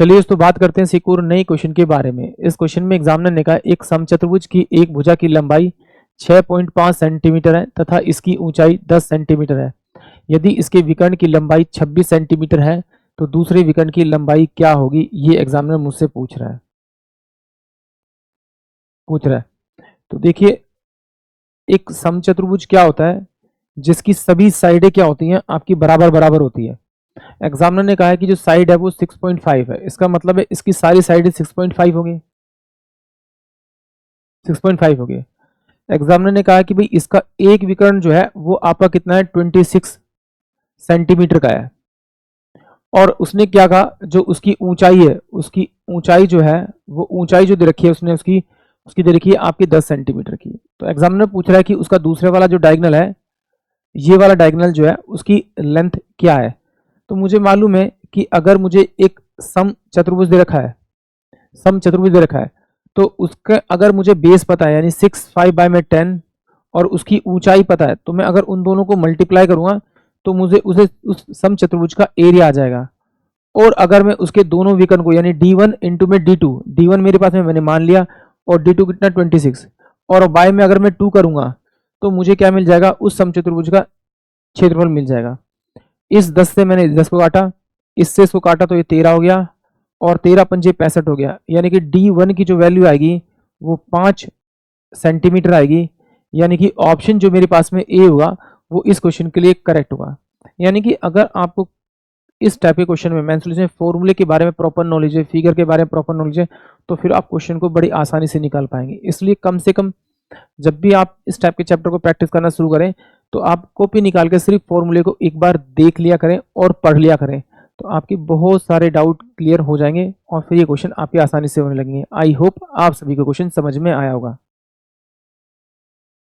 चलिए दोस्तों बात करते हैं एक और नई क्वेश्चन के बारे में। इस क्वेश्चन में एग्जामिनर ने कहा एक समचतुर्भुज की एक भुजा की लंबाई 6.5 सेंटीमीटर है तथा इसकी ऊंचाई 10 सेंटीमीटर है। यदि इसके विकर्ण की लंबाई 26 सेंटीमीटर है तो दूसरे विकर्ण की लंबाई क्या होगी, ये एग्जामिनर मुझसे पूछ रहा है। तो देखिए, एक समचतुर्भुज क्या होता है जिसकी सभी साइडें क्या होती हैं, आपकी बराबर बराबर होती है। एग्जामिनर ने कहा है कि जो साइड है वो 6.5 है, इसका मतलब है इसकी सारी साइडें 6.5 हो गई, 6.5 हो गई। एग्जामिनर ने कहा कि भाई इसका एक विकर्ण जो है वो आपका कितना है, 26 सेंटीमीटर का है। और उसने क्या कहा, जो उसकी ऊंचाई है, उसकी ऊंचाई जो है वो ऊंचाई जो दे रखी है उसने उसकी उसकी दे रखी है आपकी 10 सेंटीमीटर की। तो एग्जामिनर पूछ रहा है कि उसका दूसरे वाला जो डायगोनल है, ये वाला डायगोनल जो है उसकी लेंथ क्या है। तो मुझे मालूम है कि अगर मुझे एक समचतुर्भुज दे रखा है, समचतुर्भुज दे रखा है, तो उसका अगर मुझे बेस पता है यानी 6 5 बाय में 10 और उसकी ऊंचाई पता है, तो मैं अगर उन दोनों को मल्टीप्लाई करूंगा तो मुझे उस समचतुर्भुज का एरिया आ जाएगा। और अगर मैं उसके दोनों विकर्ण को यानी d1 इंटू में d2, d1 मेरे पास में मैंने मान लिया और d2 कितना 26, और बाय में अगर मैं 2 करूंगा तो मुझे क्या मिल जाएगा, उस समचतुर्भुज का क्षेत्रफल मिल जाएगा। इस 10 से मैंने 10 को काटा, इससे इसको काटा तो ये 13 हो गया और 13 पंजे 65 हो गया। यानी कि d1 की जो वैल्यू आएगी वो 5 सेंटीमीटर आएगी। यानी कि ऑप्शन जो मेरे पास में ए हुआ वो इस क्वेश्चन के लिए करेक्ट होगा। यानी कि अगर आपको इस टाइप के क्वेश्चन में मेंसुरेशन फॉर्मूले के बारे में प्रॉपर नॉलेज है, फिगर के बारे में प्रॉपर नॉलेज है, तो फिर आप क्वेश्चन को बड़ी आसानी से निकाल पाएंगे। इसलिए कम से कम जब भी आप इस टाइप के चैप्टर को प्रैक्टिस करना शुरू करें तो आप कॉपी निकाल के सिर्फ फॉर्मूले को एक बार देख लिया करें और पढ़ लिया करें, तो आपके बहुत सारे डाउट क्लियर हो जाएंगे और फिर ये क्वेश्चन आपकी आसानी से होने लगेंगे। आई होप आप सभी को क्वेश्चन समझ में आया होगा।